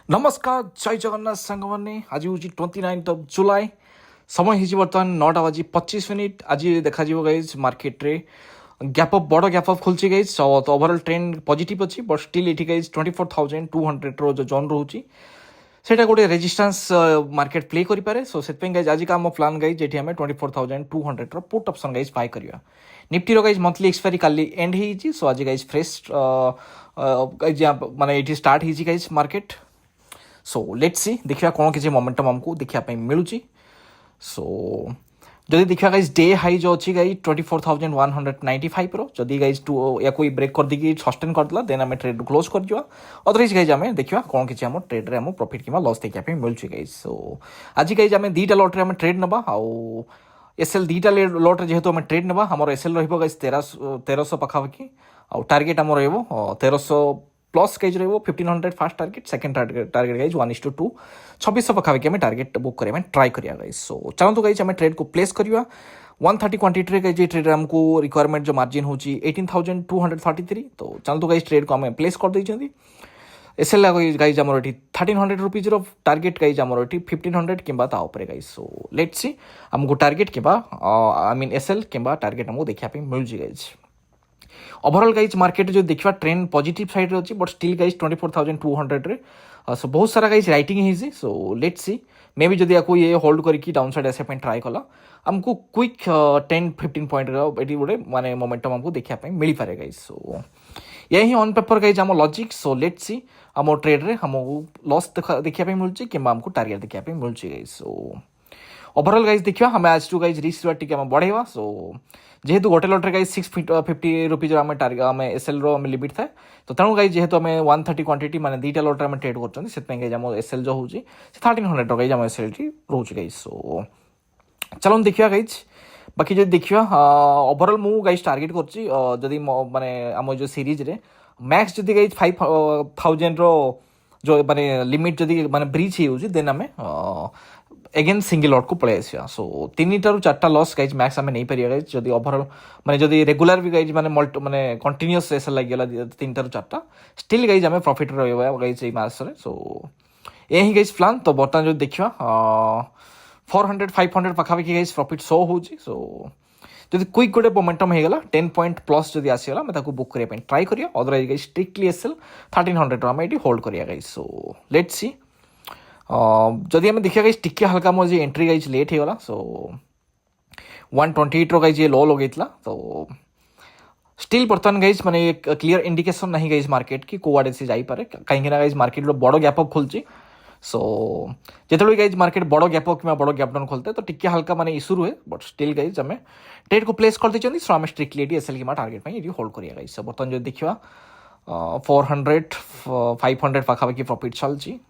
नमस्कार जय जगन्नाथ सांग मैंने आज हूँ 29 जुलाई समय हो बर्तमान 9टा बाजी 25 मिनिट। आज देखा गाइज मार्केट रे गैप अप बड़ गैप अप खुलची गाइज तो ओवरऑल ट्रेंड पॉजिटिव अच्छी बट स्टिल ये गाइज 24,200 जो जोन रोचे सेटा गोटे रेजिस्टेंस मार्केट प्ले करें। सो से गाइज आज का आम प्लान गाइज ये 24,200 पुट ऑप्शन गाइज बाय करवा। Nifty guys monthly expiry Kali and हो सो आज गाइज फ्रेश गाइज माने ये स्टार्ट हो guys market. So let's see देखिए कौन किसी मोमेंटम हमको देखा मिलूँ। सो जदि देखा गाइज डे हाई जो अच्छी गाइज 24,195 जदि गाइज या कोई ब्रेक कर दी सस्टेन करदेला देन आम ट्रेड क्लोज कर दिया। अदरवाइज गाइज आम देखा कौन किसी आम ट्रेड आम प्रॉफिट कि लॉस देखा मिलूँ गाइज। सो आज गाइज आम दुईटा लॉट रे ट्रेड नवा आउ एसएल दुईटा लॉट रे जेहेतु आम ट्रेड नवा आमर एसएल रहिबो गाइज 1300 पाखापाखि आउ टार्गेट आम रहिबो 1300 प्लस गाइज रहिबो 1500 fast target second target guys 1:2 2600 पाखापाखि आम टार्गेट बुक करें ट्राई करिया गाइज। सो चलतु गाइज आम ट्रेड को प्लेस करवा 130 क्वांटिटी गाइज ट्रेड आमको रिक्वायरमेंट जो मार्जिन हो 18,233 तो चलतु गाइज ट्रेड को आम प्लेस कर देइछंती। एसएल गाइज आमर ये 1300 रुपीज टार्गेट गाइज आमर ये 1500 कि गाइज। सो लेट्स सी आमको टार्गेट कि आई मीन एसएल कि टार्गेट आमको देखा मिलूँ गाइज। ओवरऑल गाइज मार्केट जो देखा ट्रेंड पॉजिटिव साइड रे अच्छी बट स्टिल गाइज 24,200 रे सो बहुत सारा गाइज राइटिंग है। So let's see may be जदि ये होल्ड करके डाउन साइड आसा ट्राई कला आमको क्विक 10-15 पॉइंट ये गोटे माने मोमेंटम आमको देखा मिल पारे गाइज। सो यही ऑन पेपर गाइज आम लॉजिक। सो लेट्स सी आम ट्रेड रे हमको लॉस देखा मिलूँ कि आमको टारगेट देखा मिलूँ गाइज। सो ओवरऑल गाइज देखिए हमें आज टू गाइज रिस्क टी बढ़ेगा। सो जेहेतु गोटे लॉट रे गाइज 650 रुपीज आम टारगेट आम एसएल रो लिमिट थाए तो तेणु गाइज जेहेतु आम 130 क्वांटिटी माने दुईटा लॉट रे ट्रेड कर गाइज आम एसएल जो हूँ 1300 गाइज आम एसएल रोचे गाइज। सो चलो देखिए गाइज बाकी जो देखिए ओवरऑल मु गाइज टारगेट करी माने आम जो सीरीज रे मैक्स जदि गाइज 5,000 रो जो माने लिमिट जदि माने ब्रीच हो देन आम एगेन सिंगल लॉट को पलि आसा। सो 3 टा 4टा लॉस गाइज मैक्स आम नहीं पारिया गाइज जदि ओवरऑल माने जदि रेगुलर भी गाइज माने माने कंटिन्यूअस ऐसा लगिगला 3 टा 4टा स्टिल गाइज आम प्रॉफिट रहा गाइज ये मास रे। सो यही गाइज प्लान तो बर्तमान जो देखा 400-500 पाखापाखि गाइज प्रॉफिट शो हो। सो जदि क्विक गोटे मोमेंटम होगा 10 पॉइंट प्लस जदि आसीगला मैं बुक करने ट्राई करिया। अदरवाइज गाइज स्ट्रिक्टली एसएल 1300 आम ये होल्ड करिया गाइज। सो लेट्स सी जदि आम देखिए गाइज टिके हल्का मोर जी एंट्री गाइज लेट होगा। सो 128 गाइज ये लो लगेगा तो स्टिल बर्तमान गाइज माने क्लीयर इंडिकेशन नहीं गाइज मार्केट की कौड़े से जापे कहीं गाइज मार्केट बड़ गैप अप खुलची। सो जो गाइज मार्केट बड़ गैप अप कि बड़ गैप डाउन खोलते तो टिके हल्का माने इशू रुए बट स्टिल गाइज आम ट्रेड को प्लेस कर देते। सो आम स्ट्रिक्टली ये एसएल कि टार्गेट ये होल्ड करिया गाइज। सो बर्तमान जो देखा 400-500 पाखापाखि प्रॉफिट चलती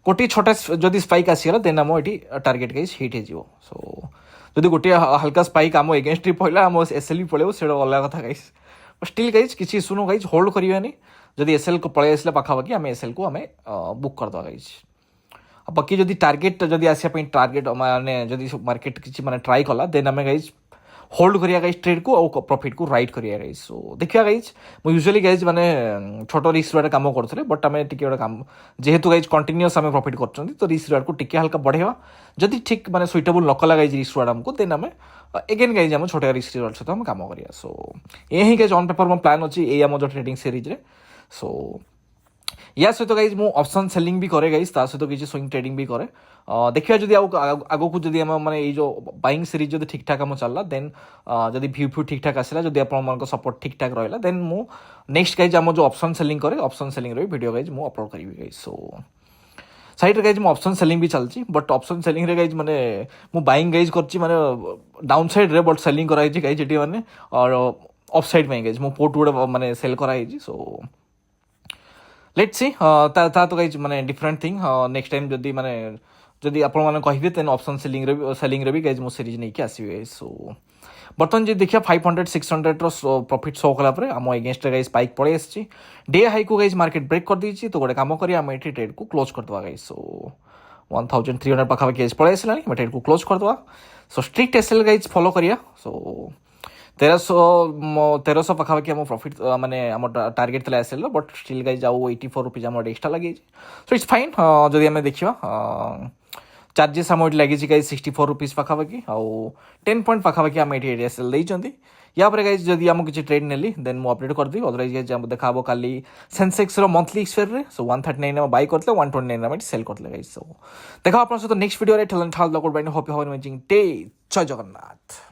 गोटे छोटा जदि स्पाइक आसीगला देन आम ये टार्गेट गाइज हिट हो। सो जदि गोटे हल्का स्पाइक आम एगेन्स्ट पड़ा आम एसएल भी पड़े से अलग कथा गाइज स्टिल गाइज किसी इशू नो गाइज होल्ड करानी जदि एसएल को पलि आसला पाखापाखि आम एसएल को आम बुक करदे गाइज। बाकी जदि टार्गेट जदि आसापी टार्गेट माने जदि मार्केट किसी माने ट्राई कला देन आम गाइज होल्ड करिया गाइज ट्रेड को और प्रॉफिट को राइट करिया गाइज। सो देखिया गाइज मुझे यूजुअली गाइज माने छोट रिस्क रिवार्ड काम करते बट आम टे गोटे काम जेहेतु गाइज कंटिन्यूअस आम प्रॉफिट कर तो रिस्क रिवार्ड को टिके हल्का बढ़ेगा जदि ठीक माने सुइटेबल न कला गाइज रिस्क रिवार्ड आमको देन आम एगेन गाइज आम छोटा रिस्क रिवार्ड सहित आम काम करिया। सो यही गाइज ऑन पेपर मो प्लान अच्छी ये आम जो ट्रेडिंग सीरीज रे। सो या सहित गाइज मु ऑप्शन सेलिंग भी करे गाइज ता सहित किसी स्विंग ट्रेडिंग भी करे देखिए जदि आगो को जदि माने ये जो बाइंग सीरीज जदि ठीक ठाक आम चलला देन जदि व्यू फ्यू ठीक ठाक आसला जदि आपन सपोर्ट ठीक ठाक रहा देन मु नेक्स्ट गाइज आम जो ऑप्शन सेलिंग करे ऑप्शन सेलिंग रे वीडियो गाइज मु अपलोड करी गाइज। सो साइड रे गाइज मु ऑप्शन सेलिंग भी चलची बट ऑप्शन सेलिंग रे गाइज माने मु बाइंग गाइज करची माने डाउन साइड रे बट सेलिंग कराई गाइज एटी माने और अप साइड में गाइज मु पोर्ट गुडे माने सेल कराई। सो लेट्स सी तो गाइज माने डिफरेंट थिंग नेक्स्ट टाइम जदि माने जदि आपण माने कहिबे तेन ऑप्शन सेलिंग रे भी गाइज मो सीरीज नहीं के आसीबे गाइज। सो बर्तमान जो देखिए 500-600 रो प्रॉफिट शो कला आम एगेन्स्ट गाइज स्पाइक पड़े आसी डे हाई को गाइज मार्केट ब्रेक कर दी तो गोटे काम करें आम ये ट्रेड को क्लोज करदे गाइज। सो 1300 पाखापाखि गाइज पड़े आसला ट्रेड को क्लोज करदे। So strict SL guys follow करिया। सो तेरह पाखापाखि आम प्रॉफिट माने आम टार्गेट था एसएल बट स्टिल गाइज आउ 84 रुपीज आम एक्सट्रा लगे सो इट्स फाइन जदि आम देखा चार्जेस आम ये लगी गाइज 64 रुपीज पाखापाखि आउ 10 पॉइंट पाखापाखि आम ये एसएल देते या पर गाइज जदि आम किसी ट्रेड नेली देन मुझे अपडेट करदेवी अदरवाइज गाइज देखा काली सेंसेक्स रो मंथली एक्सपायर सो 139 बाय करते 129 आम सेल करते गाइज सो देखा आप सहित next video hope you have an amazing day जय जगन्नाथ।